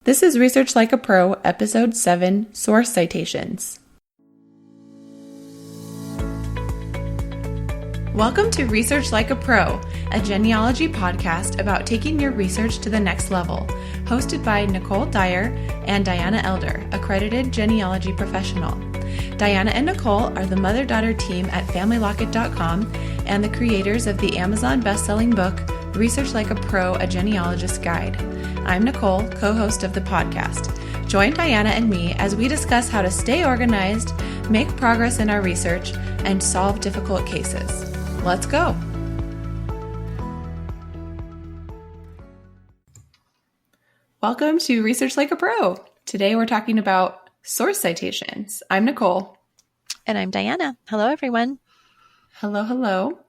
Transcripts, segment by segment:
This is Research Like a Pro, Episode 7, Source Citations. Welcome to Research Like a Pro, a genealogy podcast about taking your research to the next level, hosted by Nicole Dyer and Diana Elder, accredited genealogy professional. Diana and Nicole are the mother-daughter team at FamilyLocket.com and the creators of the Amazon best-selling book, Research Like a Pro, A Genealogist's Guide. I'm Nicole, co-host of the podcast. Join Diana and me as we discuss how to stay organized, make progress in our research, and solve difficult cases. Let's go. Welcome to Research Like a Pro. Today we're talking about source citations. I'm Nicole. And I'm Diana. Hello, everyone. Hello.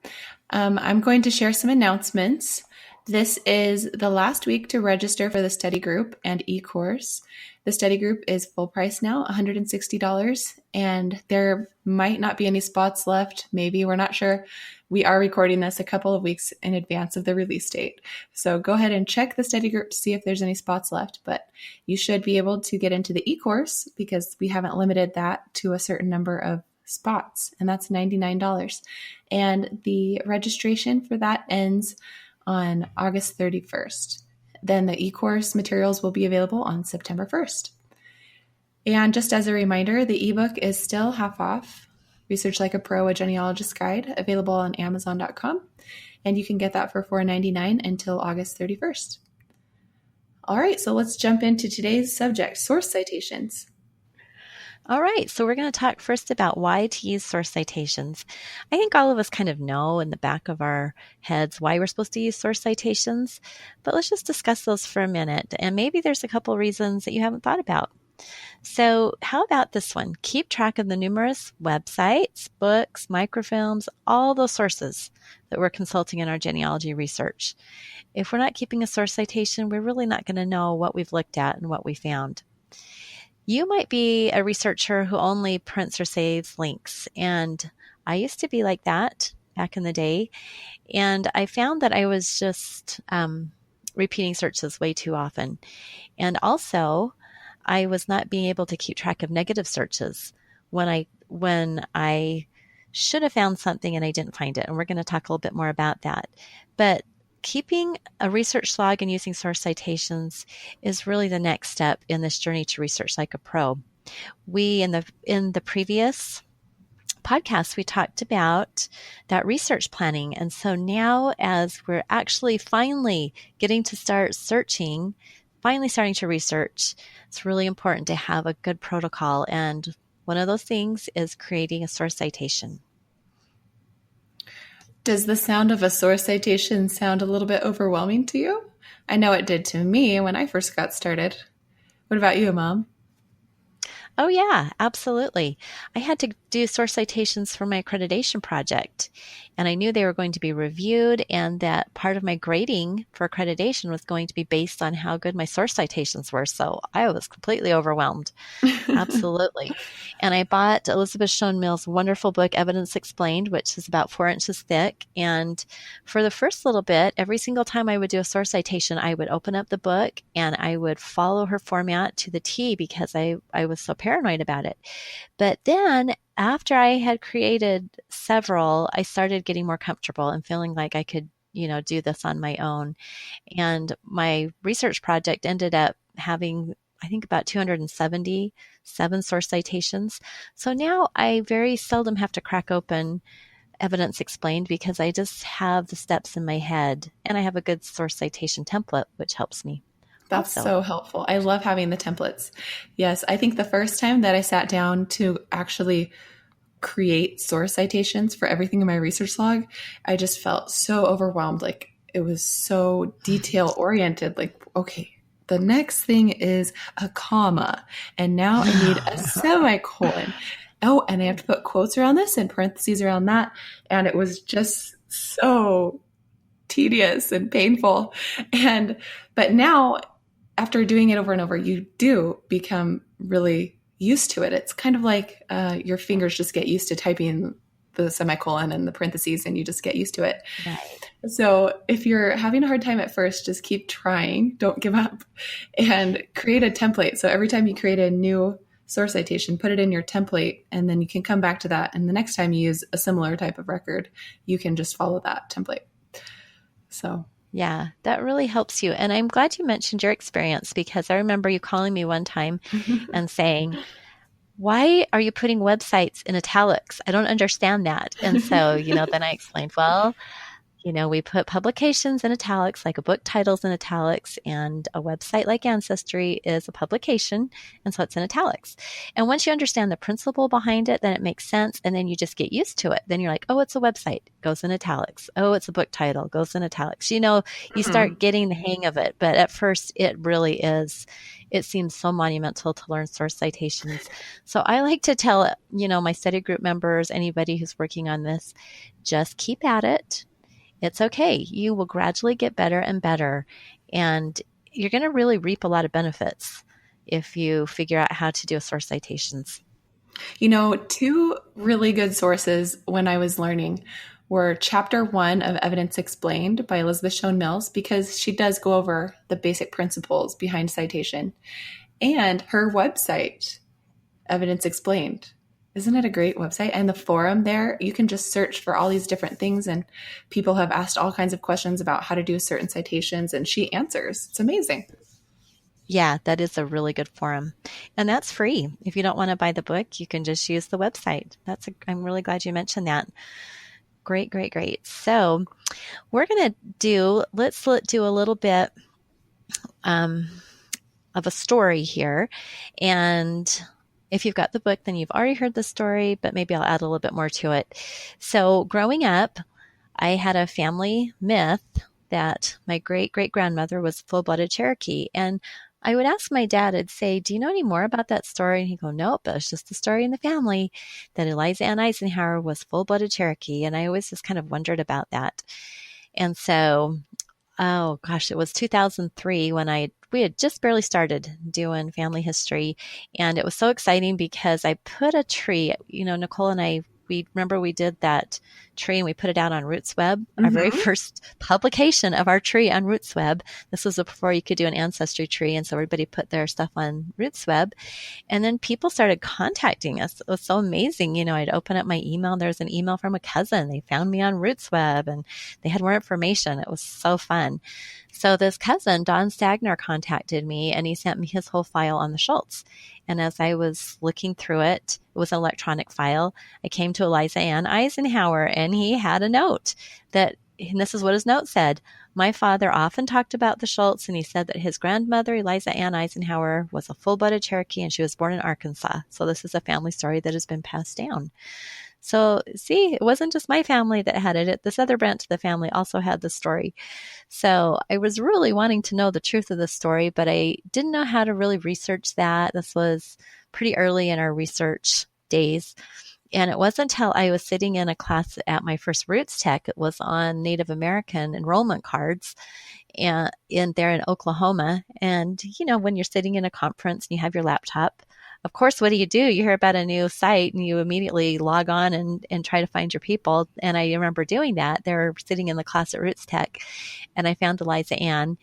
I'm going to share some announcements. This is the last week to register for the study group and e-course. The study group is full price now, $160, and there might not be any spots left. Maybe, we're not sure. We are recording this a couple of weeks in advance of the release date. So go ahead and check the study group to see if there's any spots left, but you should be able to get into the e-course because we haven't limited that to a certain number of spots, and that's $99. And the registration for that ends on August 31st. Then the e-course materials will be available on September 1st. And just as a reminder, the ebook is still half off. Research Like a Pro, A Genealogist's Guide, available on Amazon.com. And you can get that for $4.99 until August 31st. All right, so let's jump into today's subject, source citations. All right, so we're going to talk first about why to use source citations. I think all of us kind of know in the back of our heads why we're supposed to use source citations, but let's just discuss those for a minute. And maybe there's a couple reasons that you haven't thought about. So how about this one? Keep track of the numerous websites, books, microfilms, all those sources that we're consulting in our genealogy research. If we're not keeping a source citation, we're really not going to know what we've looked at and what we found. You might be a researcher who only prints or saves links, and I used to be like that back in the day, and I found that I was just repeating searches way too often. And also, I was not being able to keep track of negative searches when I should have found something and I didn't find it, and we're going to talk a little bit more about that. But keeping a research log and using source citations is really the next step in this journey to Research Like a Pro. We, in the previous podcast, we talked about that research planning. And so now as we're actually finally getting to start searching, finally starting to research, it's really important to have a good protocol. And one of those things is creating a source citation. Does the sound of a source citation sound a little bit overwhelming to you? I know it did to me when I first got started. What about you, Mom? Oh, yeah, absolutely. I had to do source citations for my accreditation project, and I knew they were going to be reviewed and that part of my grading for accreditation was going to be based on how good my source citations were. So I was completely overwhelmed. Absolutely. And I bought Elizabeth Shown Mill's wonderful book, Evidence Explained, which is about 4 inches thick. And for the first little bit, every single time I would do a source citation, I would open up the book and I would follow her format to the T because I was so paranoid about it. But then after I had created several, I started getting more comfortable and feeling like I could, do this on my own. And my research project ended up having, I think, about 277 source citations. So now I very seldom have to crack open Evidence Explained because I just have the steps in my head and I have a good source citation template, which helps me. That's so helpful. I love having the templates. Yes, I think the first time that I sat down to actually create source citations for everything in my research log, I just felt so overwhelmed. Like it was so detail oriented. Like, okay, the next thing is a comma, and now I need a semicolon. Oh, and I have to put quotes around this and parentheses around that. And it was just so tedious and painful. But now, after doing it over and over, you do become really used to it. It's kind of like your fingers just get used to typing the semicolon and the parentheses, and you just get used to it. Right. So if you're having a hard time at first, just keep trying. Don't give up and create a template. So every time you create a new source citation, put it in your template, and then you can come back to that. And the next time you use a similar type of record, you can just follow that template. So Yeah, that really helps you. And I'm glad you mentioned your experience, because I remember you calling me one time and saying, why are you putting websites in italics? I don't understand that. And so, then I explained, well, we put publications in italics, like a book title's in italics, and a website like Ancestry is a publication, and so it's in italics. And once you understand the principle behind it, then it makes sense, and then you just get used to it. Then you're like, oh, it's a website, goes in italics. Oh, it's a book title, goes in italics. You start getting the hang of it, but at first it really is. It seems so monumental to learn source citations. So I like to tell, my study group members, anybody who's working on this, just keep at it. It's okay. You will gradually get better and better, and you're going to really reap a lot of benefits if you figure out how to do source citations. Two really good sources when I was learning were Chapter 1 of Evidence Explained by Elizabeth Schoen Mills, because she does go over the basic principles behind citation, and her website, Evidence Explained. Isn't it a great website? And the forum there, you can just search for all these different things, and people have asked all kinds of questions about how to do certain citations, and she answers. It's amazing. Yeah, that is a really good forum. And that's free. If you don't want to buy the book, you can just use the website. I'm really glad you mentioned that. Great, great, great. So we're going to let's do a little bit of a story here. And if you've got the book, then you've already heard the story, but maybe I'll add a little bit more to it. So growing up, I had a family myth that my great-great-grandmother was full-blooded Cherokee. And I would ask my dad, I'd say, do you know any more about that story? And he'd go, nope, that's just the story in the family that Eliza Ann Eisenhower was full-blooded Cherokee. And I always just kind of wondered about that. And so, oh gosh, it was 2003 when we had just barely started doing family history. And it was so exciting because I put a tree, Nicole and I, we did that tree and we put it out on RootsWeb, our very first publication of our tree on RootsWeb. This was before you could do an ancestry tree. And so everybody put their stuff on RootsWeb. And then people started contacting us. It was so amazing. I'd open up my email. There was an email from a cousin. They found me on RootsWeb and they had more information. It was so fun. So this cousin, Don Stagner, contacted me and he sent me his whole file on the Schultz. And as I was looking through it, it was an electronic file. I came to Eliza Ann Eisenhower and he had a note and this is what his note said. My father often talked about the Schultz, and he said that his grandmother, Eliza Ann Eisenhower, was a full-blooded Cherokee and she was born in Arkansas. So this is a family story that has been passed down. So see, it wasn't just my family that had it. This other branch of the family also had the story. So I was really wanting to know the truth of the story, but I didn't know how to really research that. This was pretty early in our research days. And it wasn't until I was sitting in a class at my first Roots Tech, it was on Native American enrollment cards and there in Oklahoma. And, when you're sitting in a conference and you have your laptop, of course, what do? You hear about a new site and you immediately log on and try to find your people. And I remember doing that. They were sitting in the class at Roots Tech and I found Eliza Ann.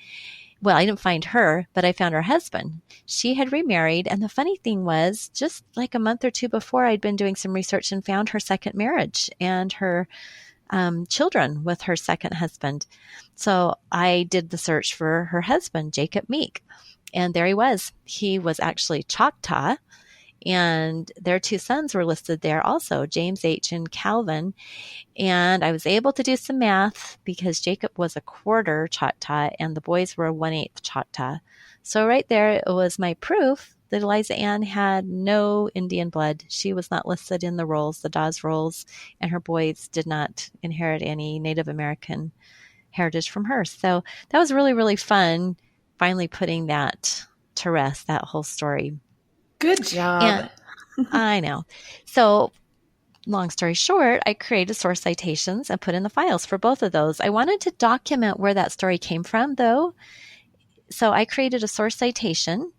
Well, I didn't find her, but I found her husband. She had remarried. And the funny thing was, just like a month or two before, I'd been doing some research and found her second marriage and her children with her second husband. So I did the search for her husband, Jacob Meek. And there he was. He was actually Choctaw. And their two sons were listed there also, James H. and Calvin. And I was able to do some math because Jacob was a quarter Choctaw and the boys were 1/8 Choctaw. So right there, it was my proof that Eliza Ann had no Indian blood. She was not listed in the rolls, the Dawes rolls, and her boys did not inherit any Native American heritage from her. So that was really, really fun, finally putting that to rest, that whole story. Good job. And I know. So long story short, I created source citations and put in the files for both of those. I wanted to document where that story came from, though. So I created a source citation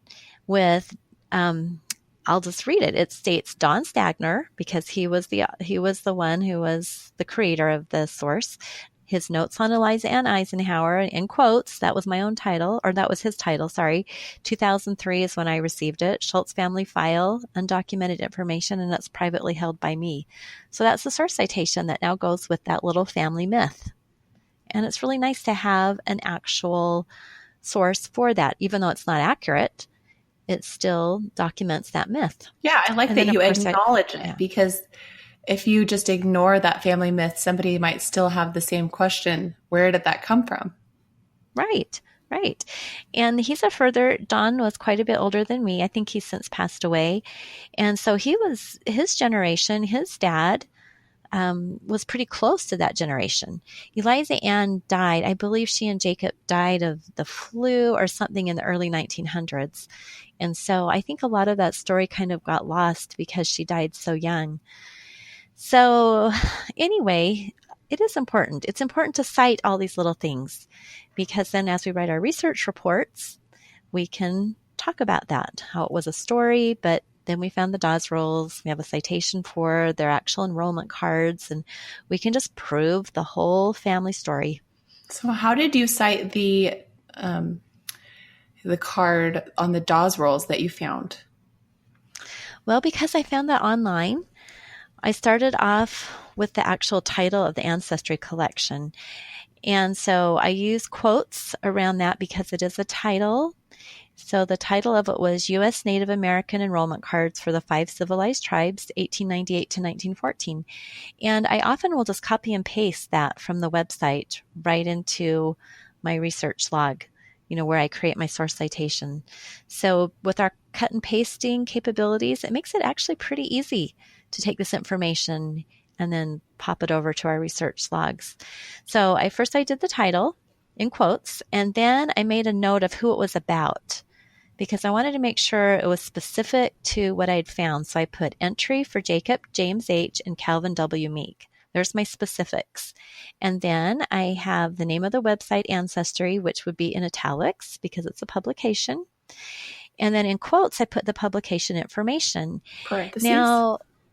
with, I'll just read it. It states Don Stagner, because he was the one who was the creator of the source. his notes on Eliza Ann Eisenhower, in quotes, that was my own title, or that was his title, sorry. 2003 is when I received it. Schultz family file, undocumented information, and that's privately held by me. So that's the source citation that now goes with that little family myth. And it's really nice to have an actual source for that. Even though it's not accurate, it still documents that myth. Yeah, I like And that then, you of course, acknowledge it yeah. because if you just ignore that family myth, somebody might still have the same question. Where did that come from? Right. And Don was quite a bit older than me. I think he's since passed away. And so his generation, his dad, was pretty close to that generation. Eliza Ann died. I believe she and Jacob died of the flu or something in the early 1900s. And so I think a lot of that story kind of got lost because she died so young. So anyway, it is important. It's important to cite all these little things because then as we write our research reports, we can talk about that, how it was a story, but then we found the Dawes rolls. We have a citation for their actual enrollment cards, and we can just prove the whole family story. So how did you cite the card on the Dawes rolls that you found? Well, because I found that online, I started off with the actual title of the ancestry collection. And so I use quotes around that because it is a title. So the title of it was U.S. Native American Enrollment Cards for the 5 Civilized Tribes, 1898 to 1914. And I often will just copy and paste that from the website right into my research log, where I create my source citation. So with our cut and pasting capabilities, it makes it actually pretty easy to take this information and then pop it over to our research logs. So I did the title in quotes, and then I made a note of who it was about because I wanted to make sure it was specific to what I'd found. So I put entry for Jacob James H. and Calvin W. Meek. There's my specifics. And then I have the name of the website, Ancestry, which would be in italics because it's a publication. And then in quotes, I put the publication information.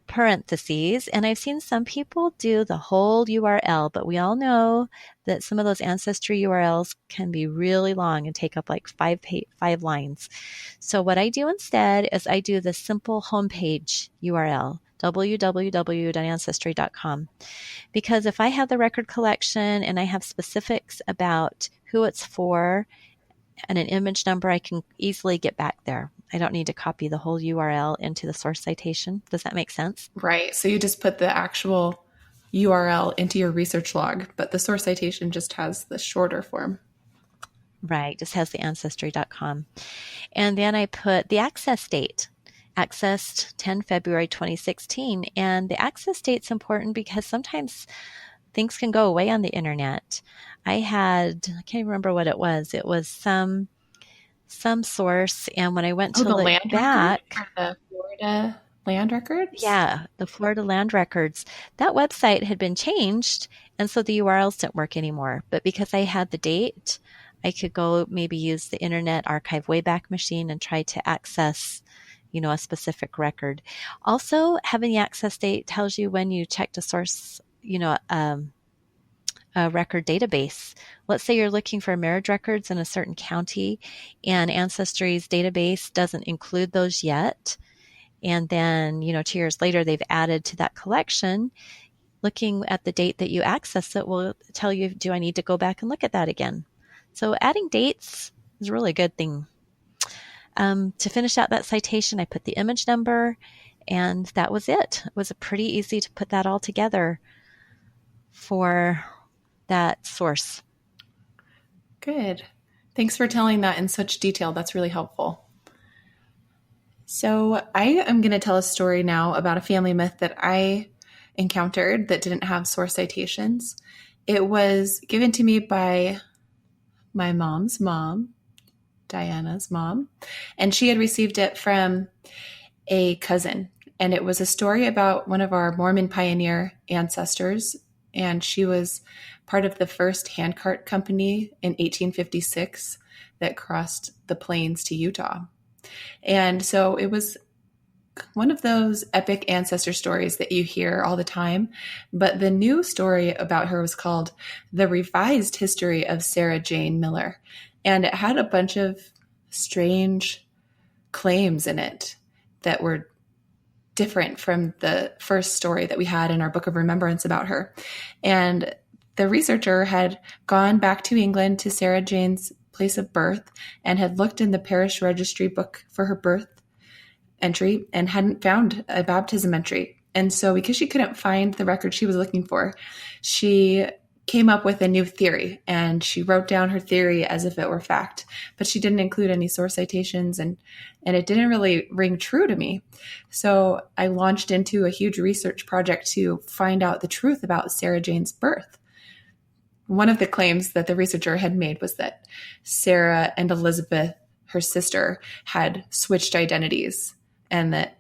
Parentheses. And I've seen some people do the whole URL, but we all know that some of those ancestry URLs can be really long and take up like five lines. So what I do instead is I do the simple homepage URL, www.ancestry.com. Because if I have the record collection and I have specifics about who it's for and an image number, I can easily get back there. I don't need to copy the whole URL into the source citation. Does that make sense? Right. So you just put the actual URL into your research log, but the source citation just has the shorter form. Right. Just has the ancestry.com. And then I put the access date, accessed 10 February 2016. And the access date's important because sometimes things can go away on the internet. I can't even remember what it was. It was some source, and when I went to look back, the Florida land records. Yeah, the Florida land records. That website had been changed, and so the URLs didn't work anymore. But because I had the date, I could go maybe use the Internet Archive Wayback Machine and try to access, a specific record. Also, having the access date tells you when you checked a source, a record database. Let's say you're looking for marriage records in a certain county and Ancestry's database doesn't include those yet. And then, 2 years later, they've added to that collection. Looking at the date that you access it will tell you, do I need to go back and look at that again? So adding dates is a really good thing. To finish out that citation, I put the image number and that was it. It was pretty easy to put that all together for that source. Good. Thanks for telling that in such detail. That's really helpful. So I am going to tell a story now about a family myth that I encountered that didn't have source citations. It was given to me by my mom's mom, Diana's mom, and she had received it from a cousin. And it was a story about one of our Mormon pioneer ancestors, and she was part of the first handcart company in 1856 that crossed the plains to Utah. And so it was one of those epic ancestor stories that you hear all the time. But the new story about her was called The Revised History of Sarah Jane Miller. And it had a bunch of strange claims in it that were different from the first story that we had in our Book of Remembrance about her. And the researcher had gone back to England to Sarah Jane's place of birth and had looked in the parish registry book for her birth entry and hadn't found a baptism entry. And so because she couldn't find the record she was looking for, she came up with a new theory, and she wrote down her theory as if it were fact, but she didn't include any source citations, and it didn't really ring true to me. So I launched into a huge research project to find out the truth about Sarah Jane's birth. One of the claims that the researcher had made was that Sarah and Elizabeth, her sister, had switched identities, and that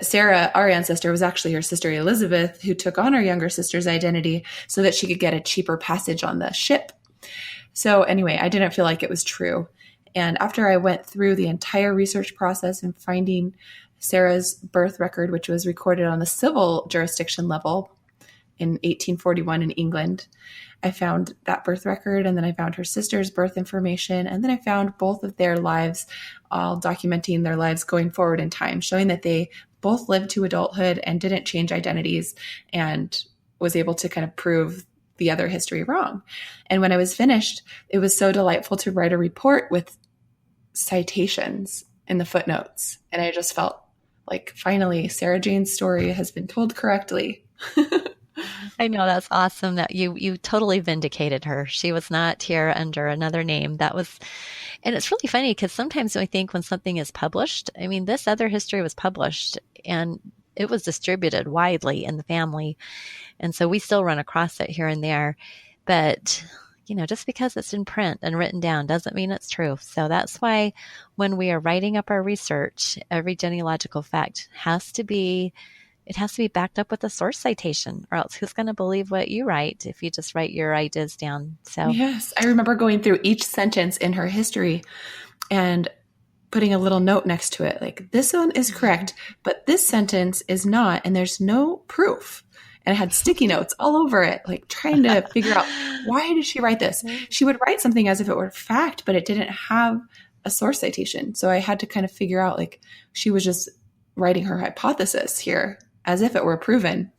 Sarah, our ancestor, was actually her sister Elizabeth, who took on her younger sister's identity so that she could get a cheaper passage on the ship. So anyway, I didn't feel like it was true. And after I went through the entire research process and finding Sarah's birth record, which was recorded on the civil jurisdiction level in 1841 in England, I found that birth record, and then I found her sister's birth information, and then I found both of their lives, all documenting their lives going forward in time, showing that they both lived to adulthood and didn't change identities, and was able to kind of prove the other history wrong. And when I was finished, it was so delightful to write a report with citations in the footnotes. And I just felt like finally Sarah Jane's story has been told correctly. I know, that's awesome that you totally vindicated her. She was not here under another name. And it's really funny because sometimes I think when something is published, I mean, this other history was published and it was distributed widely in the family. And so we still run across it here and there. But, just because it's in print and written down doesn't mean it's true. So that's why when we are writing up our research, every genealogical fact has to be backed up with a source citation, or else who's going to believe what you write if you just write your ideas down? So yes, I remember going through each sentence in her history and putting a little note next to it, like, this one is correct, but this sentence is not, and there's no proof. And it had sticky notes all over it, like trying to figure out, why did she write this? She would write something as if it were fact, but it didn't have a source citation. So I had to kind of figure out, like, she was just writing her hypothesis here as if it were proven.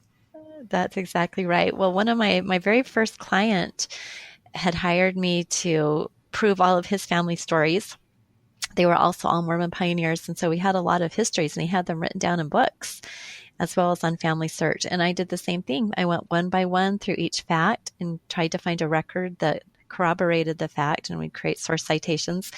That's exactly right. Well, one of my very first client had hired me to prove all of his family stories. They were also all Mormon pioneers. And so we had a lot of histories, and he had them written down in books as well as on Family Search. And I did the same thing. I went one by one through each fact and tried to find a record that corroborated the fact, and we'd create source citations.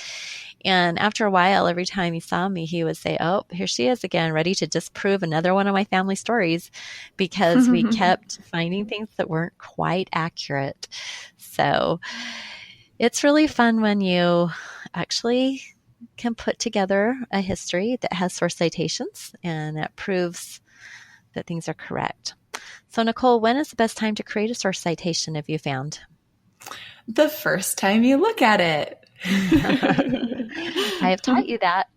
And after a while, every time he saw me, he would say, "Oh, here she is again, ready to disprove another one of my family stories," because we kept finding things that weren't quite accurate. So it's really fun when you actually can put together a history that has source citations and that proves that things are correct. So Nicole, when is the best time to create a source citation, have you found? The first time you look at it. I have taught you that.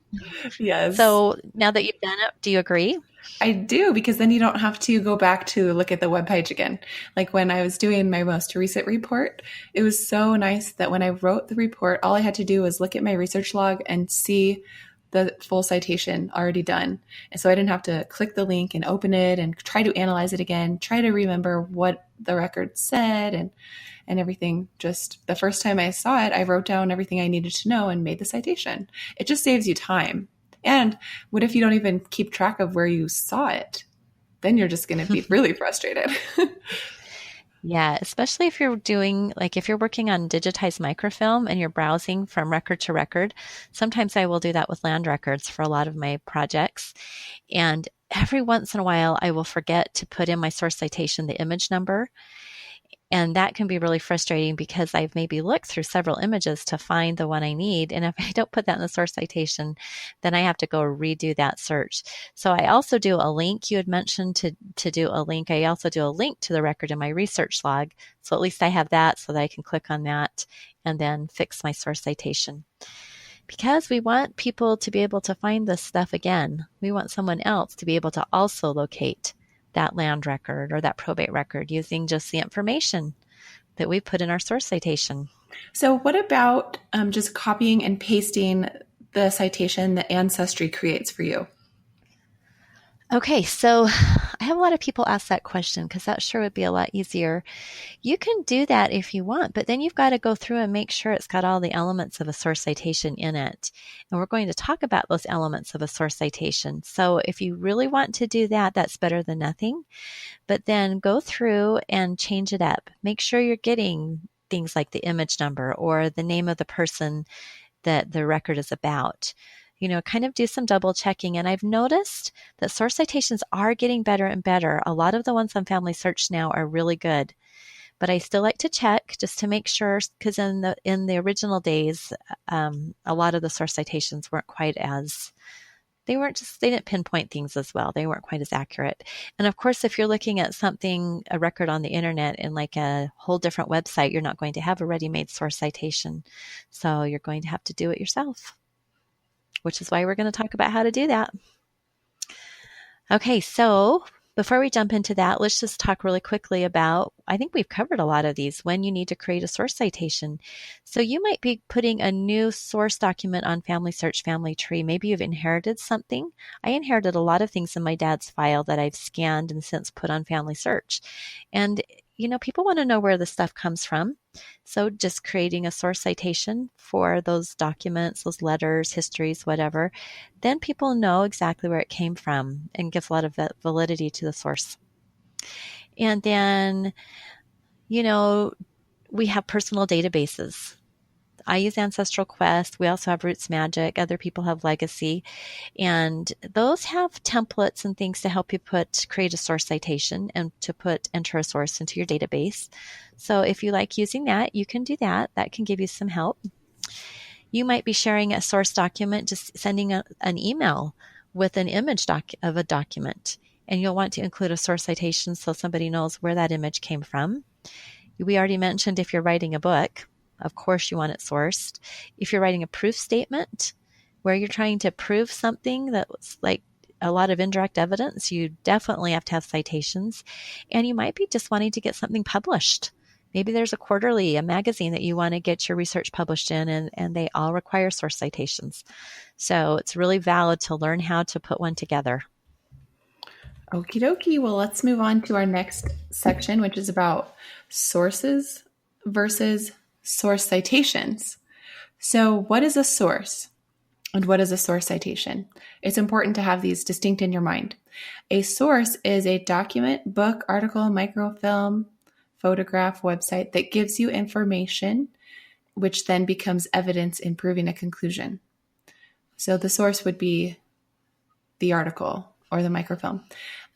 Yes. So now that you've done it, do you agree? I do, because then you don't have to go back to look at the webpage again. Like when I was doing my most recent report, it was so nice that when I wrote the report, all I had to do was look at my research log and see the full citation already done. And so I didn't have to click the link and open it and try to analyze it again, try to remember what the record said and everything. Just the first time I saw it, I wrote down everything I needed to know and made the citation. It just saves you time. And what if you don't even keep track of where you saw it? Then you're just going to be really frustrated. Yeah, especially if you're if you're working on digitized microfilm and you're browsing from record to record. Sometimes I will do that with land records for a lot of my projects. And every once in a while, I will forget to put in my source citation, the image number. And that can be really frustrating because I've maybe looked through several images to find the one I need. And if I don't put that in the source citation, then I have to go redo that search. So I also do a link. You had mentioned to do a link. I also do a link to the record in my research log. So at least I have that so that I can click on that and then fix my source citation. because we want people to be able to find this stuff again. We want someone else to be able to also locate that land record or that probate record using just the information that we put in our source citation. So what about just copying and pasting the citation that Ancestry creates for you? Okay, so I have a lot of people ask that question because that sure would be a lot easier. You can do that if you want, but then you've got to go through and make sure it's got all the elements of a source citation in it. And we're going to talk about those elements of a source citation. So if you really want to do that, that's better than nothing. But then go through and change it up. Make sure you're getting things like the image number or the name of the person that the record is about. Kind of do some double checking. And I've noticed that source citations are getting better and better. A lot of the ones on Family Search now are really good. But I still like to check just to make sure, because in the original days, a lot of the source citations weren't quite as, they didn't pinpoint things as well. They weren't quite as accurate. And of course, if you're looking at something, a record on the internet in like a whole different website, you're not going to have a ready-made source citation. So you're going to have to do it yourself, which is why we're going to talk about how to do that. Okay, so before we jump into that, let's just talk really quickly about, I think we've covered a lot of these, when you need to create a source citation. So you might be putting a new source document on Family Search Family Tree. Maybe you've inherited something. I inherited a lot of things in my dad's file that I've scanned and since put on Family Search. And people want to know where the stuff comes from. So just creating a source citation for those documents, those letters, histories, whatever, then people know exactly where it came from and gives a lot of validity to the source. And then, we have personal databases. I use Ancestral Quest. We also have Roots Magic. Other people have Legacy. And those have templates and things to help you create a source citation and to enter a source into your database. So if you like using that, you can do that. That can give you some help. You might be sharing a source document, just sending an email with an image of a document. And you'll want to include a source citation so somebody knows where that image came from. We already mentioned if you're writing a book, of course you want it sourced. If you're writing a proof statement where you're trying to prove something that's like a lot of indirect evidence, you definitely have to have citations. And you might be just wanting to get something published. Maybe there's a quarterly, a magazine that you want to get your research published in, and they all require source citations. So it's really valid to learn how to put one together. Okie dokie. Well, let's move on to our next section, which is about sources versus source citations. So what is a source and what is a source citation? It's important to have these distinct in your mind. A source is a document, book, article, microfilm, photograph, website that gives you information, which then becomes evidence in proving a conclusion. So the source would be the article or the microfilm.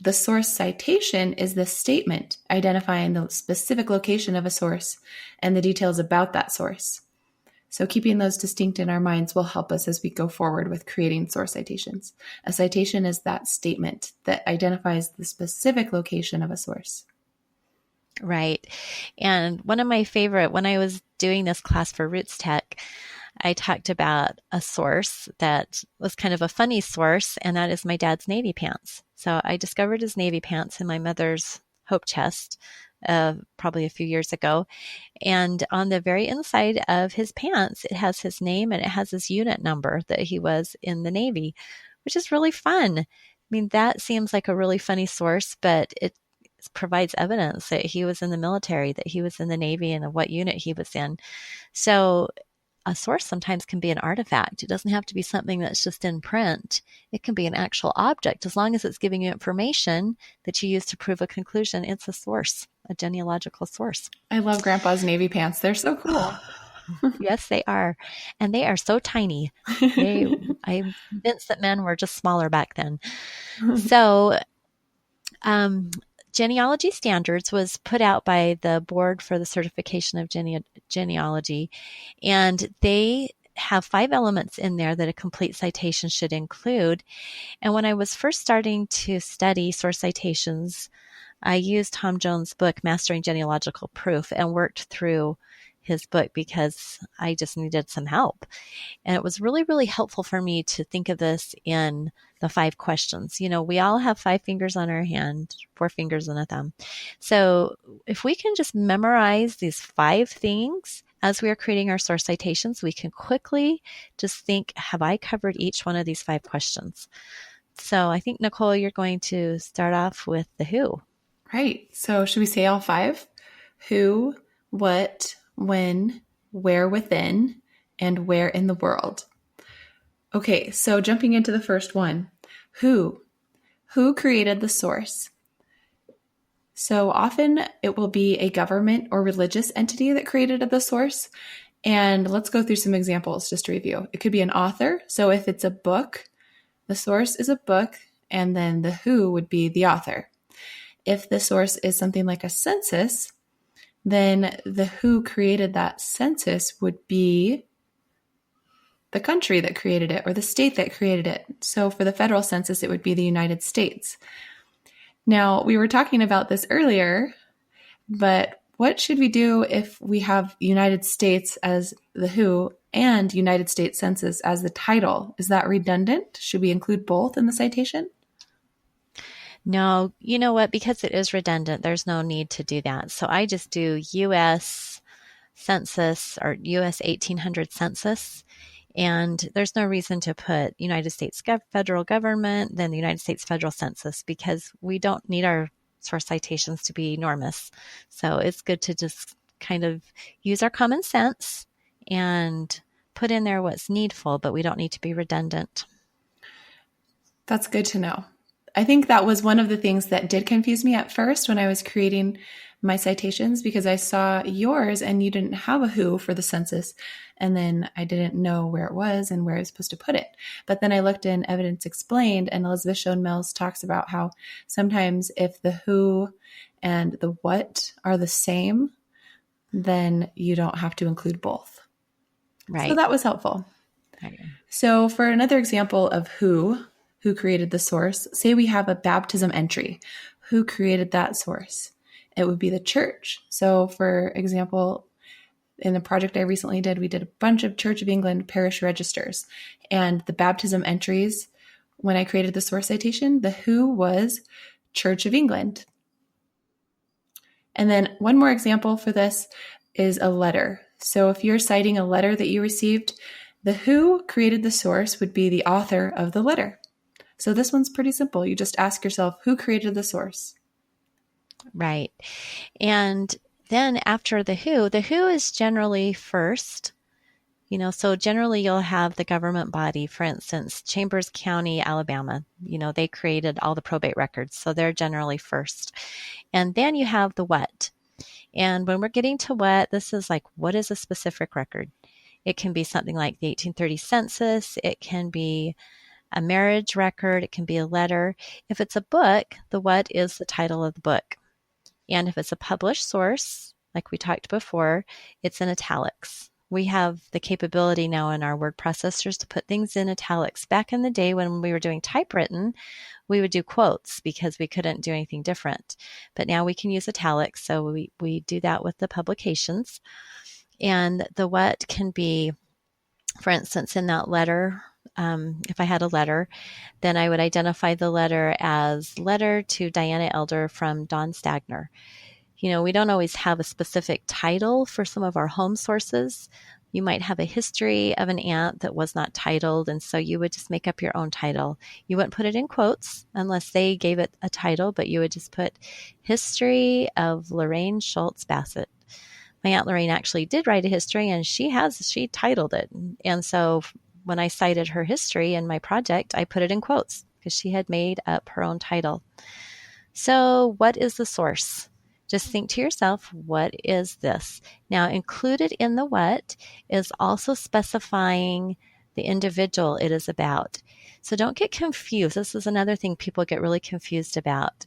The source citation is the statement identifying the specific location of a source and the details about that source. So keeping those distinct in our minds will help us as we go forward with creating source citations. A citation is that statement that identifies the specific location of a source. Right. And one of my favorite, when I was doing this class for Roots Tech, I talked about a source that was kind of a funny source, and that is my dad's Navy pants. So I discovered his Navy pants in my mother's hope chest probably a few years ago. And on the very inside of his pants, it has his name and it has his unit number that he was in the Navy, which is really fun. I mean, that seems like a really funny source, but it provides evidence that he was in the military, that he was in the Navy, and what unit he was in. So a source sometimes can be an artifact. It doesn't have to be something that's just in print. It can be an actual object. As long as it's giving you information that you use to prove a conclusion, it's a source, a genealogical source. I love Grandpa's Navy pants. They're so cool. Yes, they are. And they are so tiny. I'm convinced that men were just smaller back then. So, Genealogy Standards was put out by the Board for the Certification of Genealogy, and they have 5 elements in there that a complete citation should include. And when I was first starting to study source citations, I used Tom Jones' book, Mastering Genealogical Proof, and worked through his book because I just needed some help. And it was really, really helpful for me to think of this in the 5 questions. We all have 5 fingers on our hand, 4 fingers and a thumb. So if we can just memorize these 5 things as we are creating our source citations, we can quickly just think, have I covered each one of these 5 questions? So I think, Nicole, you're going to start off with the who. Right. So should we say all 5? Who, what, when, where within, and where in the world. Okay, so jumping into the first one, who? Who created the source? So often it will be a government or religious entity that created the source. And let's go through some examples just to review. It could be an author. So if it's a book, the source is a book, and then the who would be the author. If the source is something like a census, then the who created that census would be the country that created it or the state that created it. So for the federal census, it would be the United States. Now, we were talking about this earlier, but what should we do if we have United States as the who and United States Census as the title? Is that redundant? Should we include both in the citation? No, you know what? Because it is redundant, there's no need to do that. So I just do U.S. Census or U.S. 1800 Census. And there's no reason to put United States federal government, then the United States federal census, because we don't need our source citations to be enormous. So it's good to just kind of use our common sense and put in there what's needful, but we don't need to be redundant. That's good to know. I think that was one of the things that did confuse me at first when I was creating my citations, because I saw yours and you didn't have a who for the census. And then I didn't know where it was and where I was supposed to put it. But then I looked in Evidence Explained, and Elizabeth Schoen Mills talks about how sometimes if the who and the what are the same, then you don't have to include both. Right. So that was helpful. Okay. So for another example of who created the source, say we have a baptism entry. Who created that source? It would be the church. So for example, in the project I recently did, we did a bunch of Church of England parish registers, and the baptism entries, when I created the source citation, the who was Church of England. And then one more example for this is a letter. So if you're citing a letter that you received, the who created the source would be the author of the letter. So this one's pretty simple. You just ask yourself, who created the source? Right. And then after the who is generally first. So generally you'll have the government body, for instance, Chambers County, Alabama. They created all the probate records, so they're generally first. And then you have the what. And when we're getting to what, this is like, what is a specific record? It can be something like the 1830 census. It can be a marriage record. It can be a letter. If it's a book, the what is the title of the book. And if it's a published source, like we talked before, it's in italics. We have the capability now in our word processors to put things in italics. Back in the day when we were doing typewritten, we would do quotes because we couldn't do anything different. But now we can use italics, so we do that with the publications. And the what can be, for instance, in that letter, if I had a letter, then I would identify the letter as letter to Diana Elder from Don Stagner. We don't always have a specific title for some of our home sources. You might have a history of an aunt that was not titled, and so you would just make up your own title. You wouldn't put it in quotes unless they gave it a title, but you would just put History of Lorraine Schultz Bassett. My Aunt Lorraine actually did write a history, and she titled it. And so when I cited her history in my project, I put it in quotes because she had made up her own title. So what is the source? Just think to yourself, what is this? Now, included in the what is also specifying the individual it is about. So don't get confused. This is another thing people get really confused about.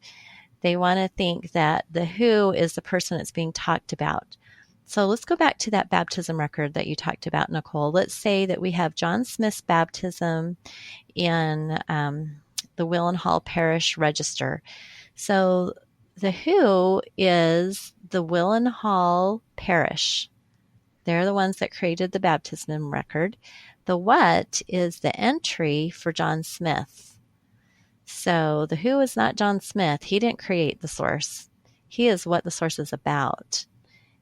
They want to think that the who is the person that's being talked about. So let's go back to that baptism record that you talked about, Nicole. Let's say that we have John Smith's baptism in the Willenhall Parish Register. So the who is the Willenhall Parish. They're the ones that created the baptism record. The what is the entry for John Smith. So the who is not John Smith. He didn't create the source. He is what the source is about.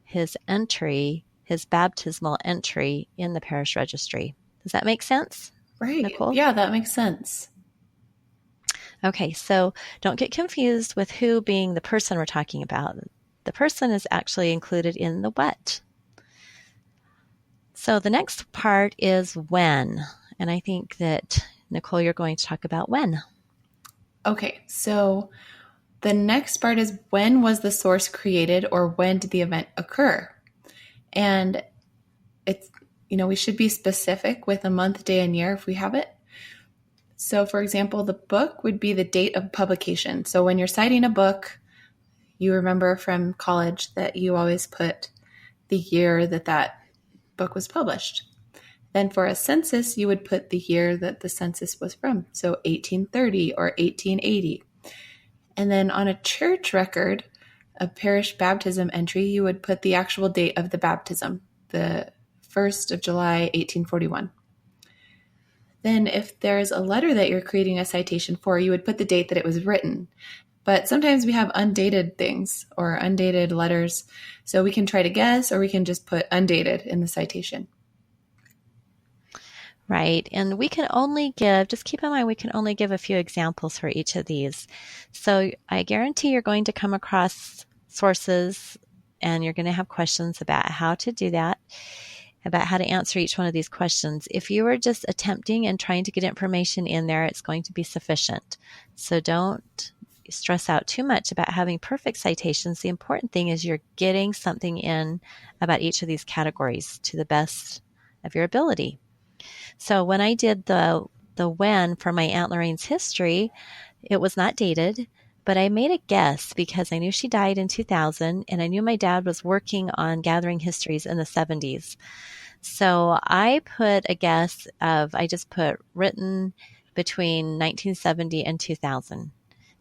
His entry, his baptismal entry in the parish registry. Does that make sense? Right. Nicole? Yeah, that makes sense. Okay, so don't get confused with who being the person we're talking about. The person is actually included in the what. So the next part is when. And I think that, Nicole, you're going to talk about when. Okay, so the next part is when was the source created, or when did the event occur? And it's, we should be specific with a month, day, and year if we have it. So for example, the book would be the date of publication. So when you're citing a book, you remember from college that you always put the year that book was published. Then for a census, you would put the year that the census was from. So 1830 or 1880. And then on a church record, a parish baptism entry, you would put the actual date of the baptism, the 1st of July, 1841. Then if there's a letter that you're creating a citation for, you would put the date that it was written. But sometimes we have undated things or undated letters. So we can try to guess, or we can just put undated in the citation. Right. And we can only just keep in mind, we can only give a few examples for each of these. So I guarantee you're going to come across sources and you're going to have questions about how to do that, about how to answer each one of these questions. If you are just attempting and trying to get information in there, it's going to be sufficient. So don't stress out too much about having perfect citations. The important thing is you're getting something in about each of these categories to the best of your ability. So when I did the when for my Aunt Lorraine's history, it was not dated, but I made a guess because I knew she died in 2000 and I knew my dad was working on gathering histories in the 70s. So I put a guess of, I just put written between 1970 and 2000.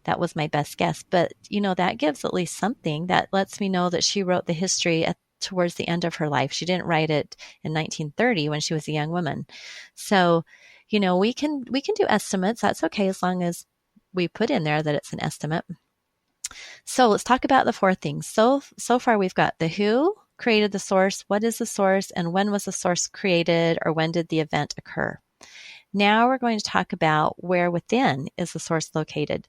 That was my best guess. But, that gives at least something. That lets me know that she wrote the history towards the end of her life. She didn't write it in 1930 when she was a young woman. So, we can do estimates. That's okay as long as we put in there that it's an estimate. So let's talk about the four things. So far we've got the who created the source, what is the source, and when was the source created, or when did the event occur. Now we're going to talk about where within is the source located.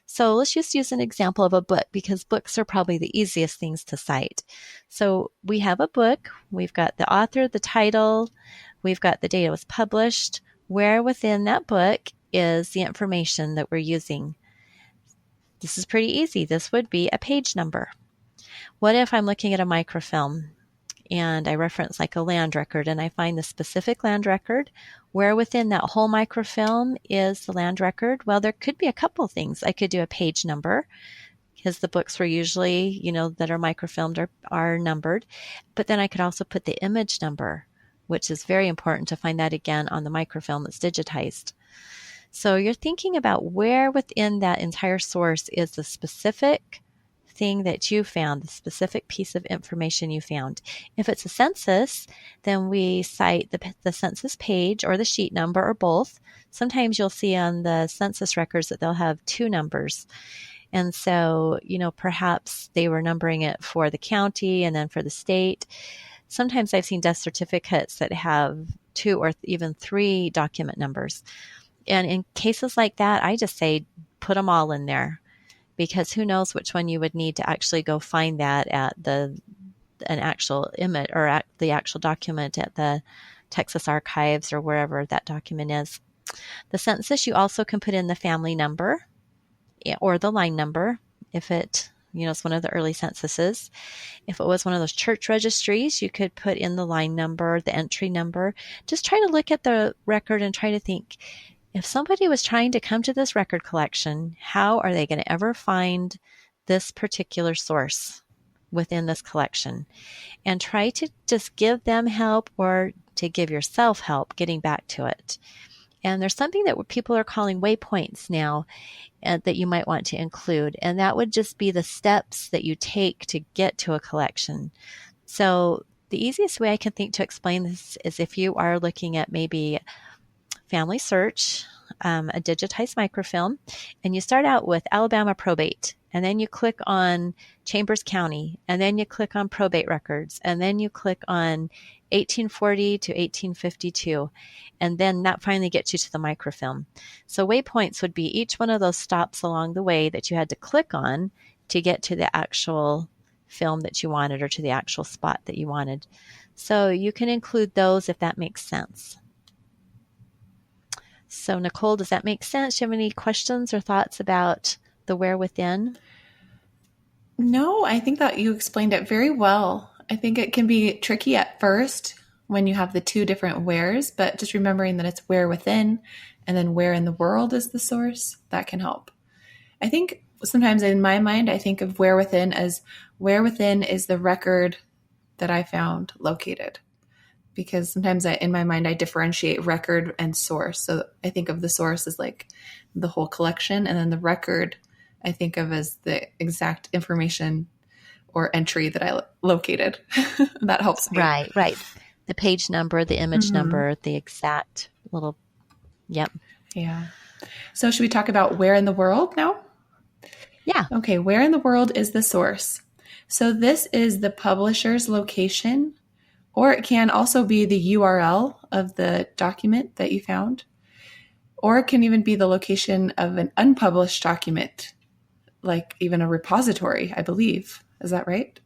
So let's just use an example of a book, because books are probably the easiest things to cite. So we have a book, we've got the author, the title, we've got the date it was published. Where within that book is the information that we're using? This is pretty easy. This would be a page number. What if I'm looking at a microfilm and I reference like a land record and I find the specific land record? Where within that whole microfilm is the land record? Well, there could be a couple things. I could do a page number, because the books were usually, that are microfilmed are numbered. But then I could also put the image number, which is very important to find that again on the microfilm that's digitized. So you're thinking about where within that entire source is the specific thing that you found, the specific piece of information you found. If it's a census, then we cite the census page or the sheet number or both. Sometimes you'll see on the census records that they'll have two numbers. And so, perhaps they were numbering it for the county and then for the state. Sometimes I've seen death certificates that have 2 or even 3 document numbers. And in cases like that, I just say put them all in there, because who knows which one you would need to actually go find that at an actual image or at the actual document at the Texas Archives or wherever that document is. The census, you also can put in the family number or the line number if it, it's one of the early censuses. If it was one of those church registries, you could put in the line number, the entry number. Just try to look at the record and try to think, if somebody was trying to come to this record collection, how are they going to ever find this particular source within this collection? And try to just give them help, or to give yourself help getting back to it. And there's something that people are calling waypoints now that you might want to include. And that would just be the steps that you take to get to a collection. So the easiest way I can think to explain this is if you are looking at maybe family search, a digitized microfilm, and you start out with Alabama probate, and then you click on Chambers County, and then you click on probate records, and then you click on 1840 to 1852, and then that finally gets you to the microfilm. So waypoints would be each one of those stops along the way that you had to click on to get to the actual film that you wanted or to the actual spot that you wanted. So you can include those if that makes sense. So Nicole, does that make sense? Do you have any questions or thoughts about the where within? No, I think that you explained it very well. I think it can be tricky at first when you have the two different wheres, but just remembering that it's where within and then where in the world is the source, that can help. I think sometimes in my mind, I think of where within as where within is the record that I found located. Because sometimes in my mind, I differentiate record and source. So I think of the source as like the whole collection, and then the record I think of as the exact information or entry that I located. That helps me. Right. The page number, the image number, the exact little, yep. Yeah. So should we talk about where in the world now? Yeah. Okay, where in the world is the source? So this is the publisher's location, or it can also be the URL of the document that you found, or it can even be the location of an unpublished document, like even a repository, I believe. Is that right?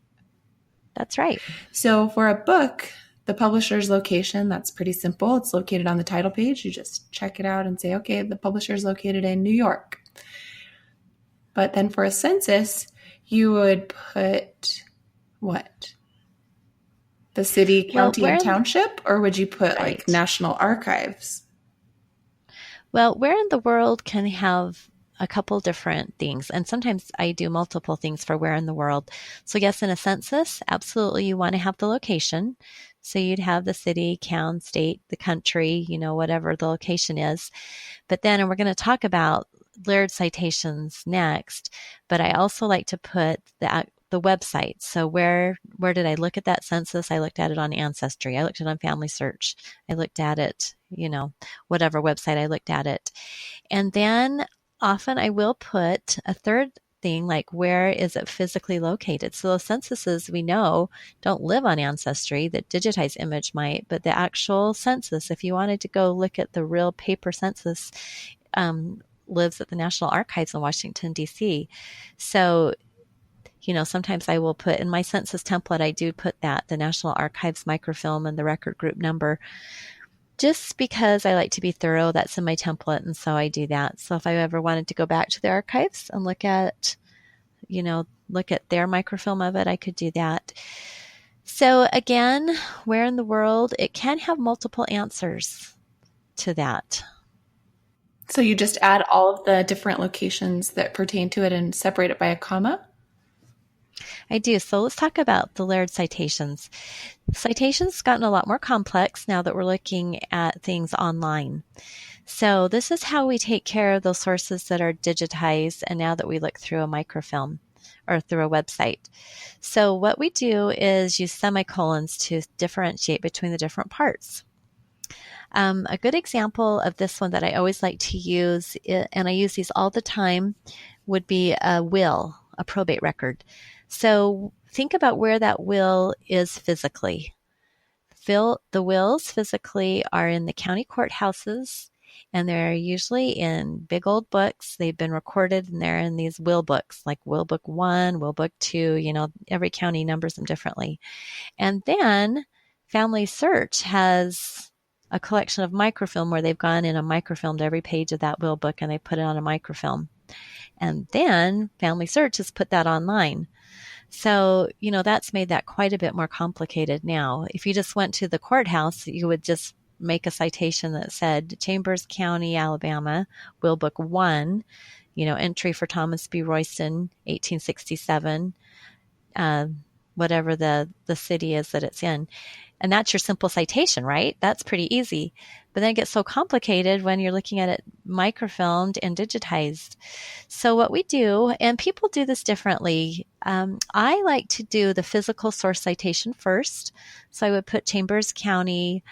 That's right. So for a book, the publisher's location, that's pretty simple. It's located on the title page. You just check it out and say, okay, the publisher's located in New York. But then for a census, you would put what? The city, county, and township? Or would you put like National Archives? Well, where in the world can have a couple different things. And sometimes I do multiple things for where in the world. So yes, in a census, absolutely you want to have the location. So you'd have the city, county, state, the country, whatever the location is. But then, and we're going to talk about layered citations next, but I also like to put the website. So where did I look at that census? I looked at it on Ancestry. I looked at it on Family Search. I looked at it, whatever website I looked at it. And then often I will put a third thing, like where is it physically located? So those censuses we know don't live on Ancestry. The digitized image might, but the actual census, if you wanted to go look at the real paper census, lives at the National Archives in Washington, D.C. So sometimes I will put in my census template, I do put the National Archives microfilm and the record group number, just because I like to be thorough. That's in my template, and so I do that. So if I ever wanted to go back to the archives and look at their microfilm of it, I could do that. So again, where in the world, it can have multiple answers to that. So you just add all of the different locations that pertain to it and separate it by a comma? I do. So let's talk about the layered citations. Citations gotten a lot more complex now that we're looking at things online. So this is how we take care of those sources that are digitized, and now that we look through a microfilm or through a website. So what we do is use semicolons to differentiate between the different parts. A good example of this one that I always like to use, and I use these all the time, would be a will, a probate record. So think about where that will is physically. The wills physically are in the county courthouses, and they're usually in big old books. They've been recorded, and they're in these will books, like Will Book 1, Will Book 2, every county numbers them differently. And then Family Search has a collection of microfilm where they've gone in and microfilmed every page of that will book, and they put it on a microfilm. And then Family Search has put that online. So, that's made that quite a bit more complicated now. If you just went to the courthouse, you would just make a citation that said Chambers County, Alabama, Will Book 1, entry for Thomas B. Royston, 1867, whatever the city is that it's in. And that's your simple citation, right? That's pretty easy. But then it gets so complicated when you're looking at it microfilmed and digitized. So what we do, and people do this differently, I like to do the physical source citation first. So I would put Chambers County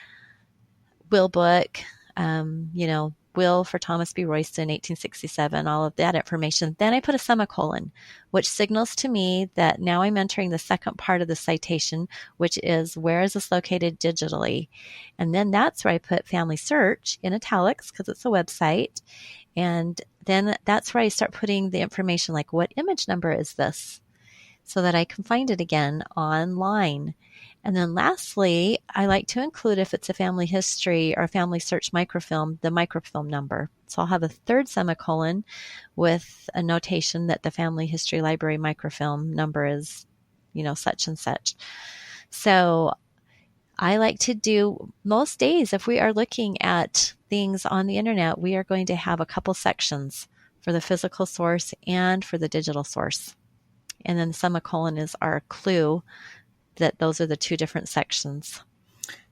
will book, will for Thomas B. Royston, 1867, all of that information. Then I put a semicolon, which signals to me that now I'm entering the second part of the citation, which is where is this located digitally? And then that's where I put family search in italics because it's a website. And then that's where I start putting the information like what image number is this so that I can find it again online. And then lastly, I like to include, if it's a family history or family search microfilm, the microfilm number. So I'll have a third semicolon with a notation that the family history library microfilm number is, such and such. So I like to do most days, if we are looking at things on the internet, we are going to have a couple sections for the physical source and for the digital source. And then the semicolon is our clue that those are the two different sections.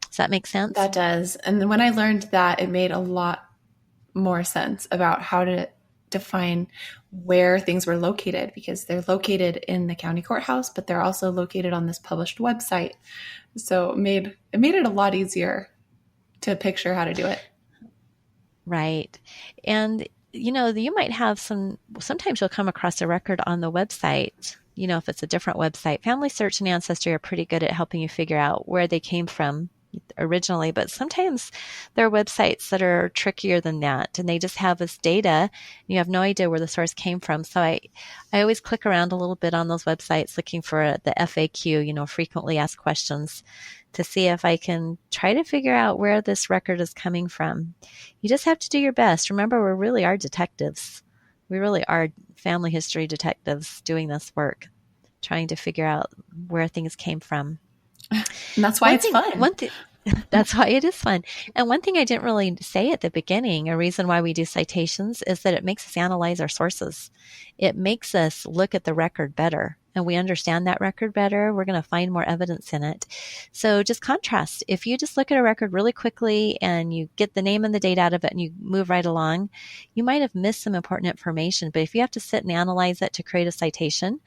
Does that make sense? That does. And when I learned that, it made a lot more sense about how to define where things were located, because they're located in the county courthouse, but they're also located on this published website. So it made it a lot easier to picture how to do it. Right. And, you might have sometimes you'll come across a record on the website. If it's a different website, Family Search and Ancestry are pretty good at helping you figure out where they came from originally, but sometimes there are websites that are trickier than that, and they just have this data, and you have no idea where the source came from. So I always click around a little bit on those websites looking for the FAQ, frequently asked questions, to see if I can try to figure out where this record is coming from. You just have to do your best. Remember, we really are detectives. We really are family history detectives doing this work, trying to figure out where things came from. And that's why it's fun. That's why it is fun. And one thing I didn't really say at the beginning, a reason why we do citations, is that it makes us analyze our sources. It makes us look at the record better, and we understand that record better. We're going to find more evidence in it. So just contrast. If you just look at a record really quickly and you get the name and the date out of it and you move right along, you might have missed some important information. But if you have to sit and analyze it to create a citation,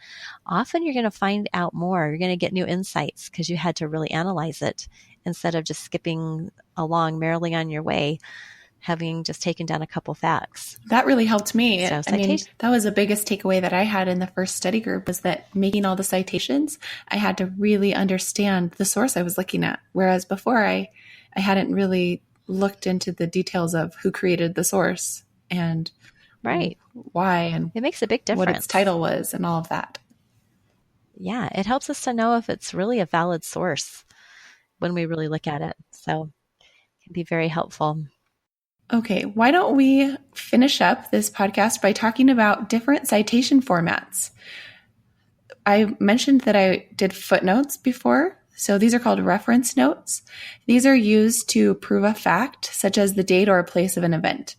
often you're going to find out more. You're going to get new insights because you had to really analyze it instead of just skipping along merrily on your way, having just taken down a couple facts. That really helped me. So, that was the biggest takeaway that I had in the first study group, was that making all the citations, I had to really understand the source I was looking at. Whereas before I hadn't really looked into the details of who created the source and why, and it makes a big difference. What its title was and all of that. Yeah, it helps us to know if it's really a valid source when we really look at it. So it can be very helpful. Okay, why don't we finish up this podcast by talking about different citation formats? I mentioned that I did footnotes before. So these are called reference notes. These are used to prove a fact, such as the date or a place of an event.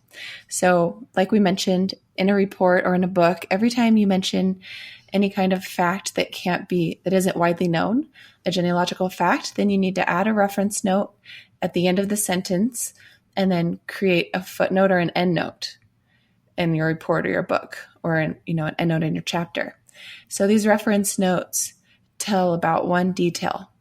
So like we mentioned, in a report or in a book, every time you mention any kind of fact that isn't widely known, a genealogical fact, then you need to add a reference note at the end of the sentence and then create a footnote or an endnote in your report or your book, or an endnote in your chapter. So these reference notes tell about one detail.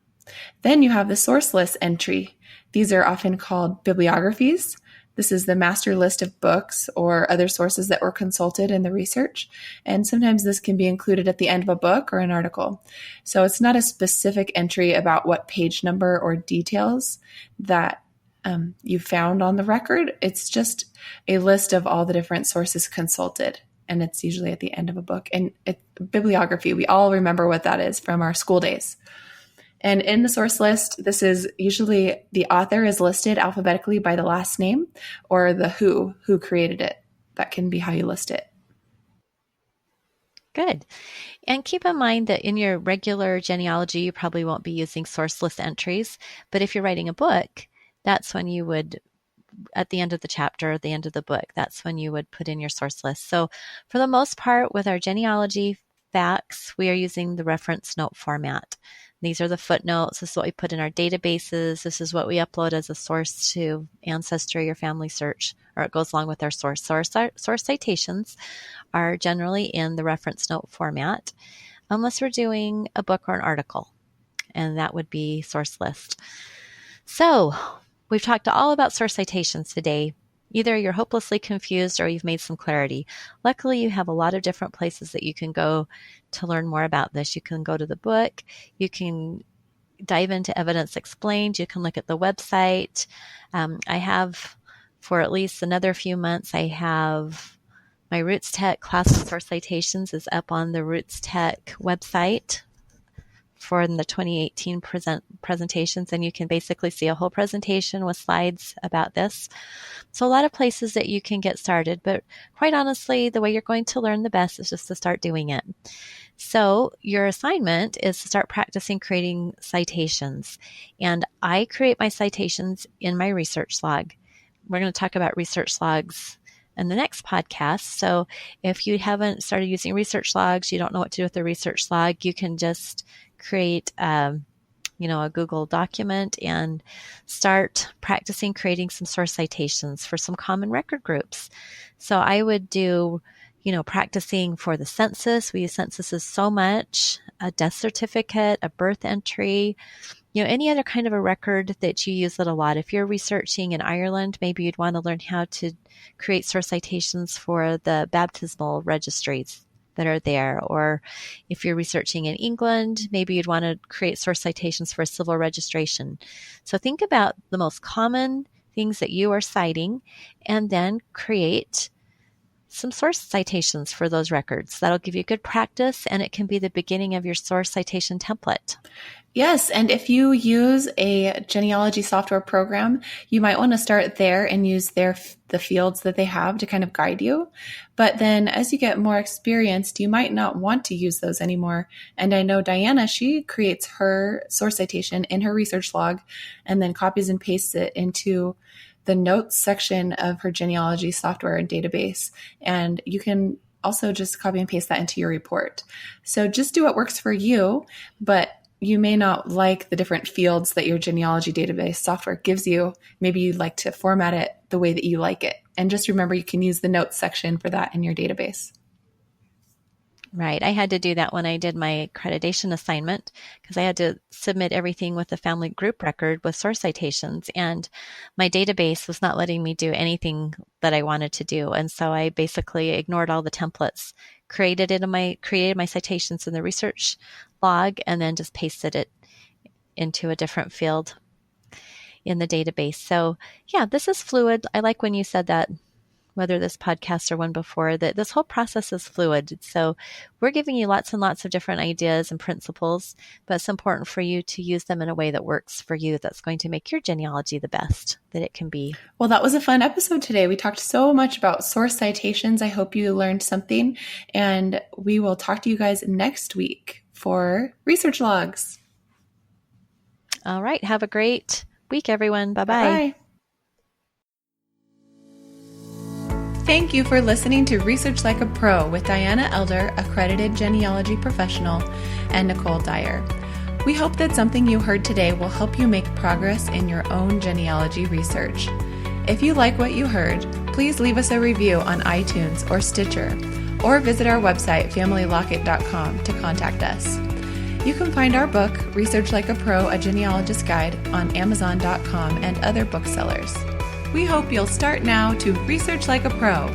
Then you have the source list entry. These are often called bibliographies. This is the master list of books or other sources that were consulted in the research. And sometimes this can be included at the end of a book or an article. So it's not a specific entry about what page number or details that you found on the record. It's just a list of all the different sources consulted. And it's usually at the end of a book. And bibliography, we all remember what that is from our school days. And in the source list, this is usually the author is listed alphabetically by the last name, or the who created it. That can be how you list it. Good. And keep in mind that in your regular genealogy, you probably won't be using source list entries. But if you're writing a book, that's when you would, at the end of the chapter, at the end of the book, that's when you would put in your source list. So for the most part, with our genealogy facts, we are using the reference note format. These are the footnotes. This is what we put in our databases. This is what we upload as a source to Ancestry or Family Search or it goes along with our source. So our source citations are generally in the reference note format, unless we're doing a book or an article, and that would be source list. So we've talked all about source citations today. Either you're hopelessly confused or you've made some clarity. Luckily, you have a lot of different places that you can go to learn more about this. You can go to the book. You can dive into Evidence Explained. You can look at the website. I have, for at least another few months, I have my Roots Tech class of source citations is up on the Roots Tech website for the 2018 presentations, and you can basically see a whole presentation with slides about this. So a lot of places that you can get started, but quite honestly, the way you're going to learn the best is just to start doing it. So your assignment is to start practicing creating citations, and I create my citations in my research log. We're going to talk about research logs in the next podcast. So if you haven't started using research logs, you don't know what to do with the research log, you can just create a Google document and start practicing creating some source citations for some common record groups. So I would do, practicing for the census. We use censuses so much, a death certificate, a birth entry, any other kind of a record that you use it a lot. If you're researching in Ireland, maybe you'd want to learn how to create source citations for the baptismal registries that are there. Or if you're researching in England, maybe you'd want to create source citations for a civil registration. So think about the most common things that you are citing and then create some source citations for those records. That'll give you good practice, and it can be the beginning of your source citation template. Yes, and if you use a genealogy software program, you might want to start there and use the fields that they have to kind of guide you. But then as you get more experienced, you might not want to use those anymore. And I know Diana, she creates her source citation in her research log and then copies and pastes it into the notes section of her genealogy software and database. And you can also just copy and paste that into your report. So just do what works for you, but you may not like the different fields that your genealogy database software gives you. Maybe you'd like to format it the way that you like it. And just remember, you can use the notes section for that in your database. Right. I had to do that when I did my accreditation assignment because I had to submit everything with the family group record with source citations, and my database was not letting me do anything that I wanted to do. And so I basically ignored all the templates, created my citations in the research log, and then just pasted it into a different field in the database. So yeah, this is fluid. I like when you said that, whether this podcast or one before, that this whole process is fluid. So we're giving you lots and lots of different ideas and principles, but it's important for you to use them in a way that works for you, that's going to make your genealogy the best that it can be. Well, that was a fun episode today. We talked so much about source citations. I hope you learned something, and we will talk to you guys next week for research logs. All right. Have a great week, everyone. Bye-bye. Bye. Thank you for listening to Research Like a Pro with Diana Elder, accredited genealogy professional, and Nicole Dyer. We hope that something you heard today will help you make progress in your own genealogy research. If you like what you heard, please leave us a review on iTunes or Stitcher, or visit our website, familylocket.com, to contact us. You can find our book, Research Like a Pro, A Genealogist's Guide, on Amazon.com and other booksellers. We hope you'll start now to research like a pro.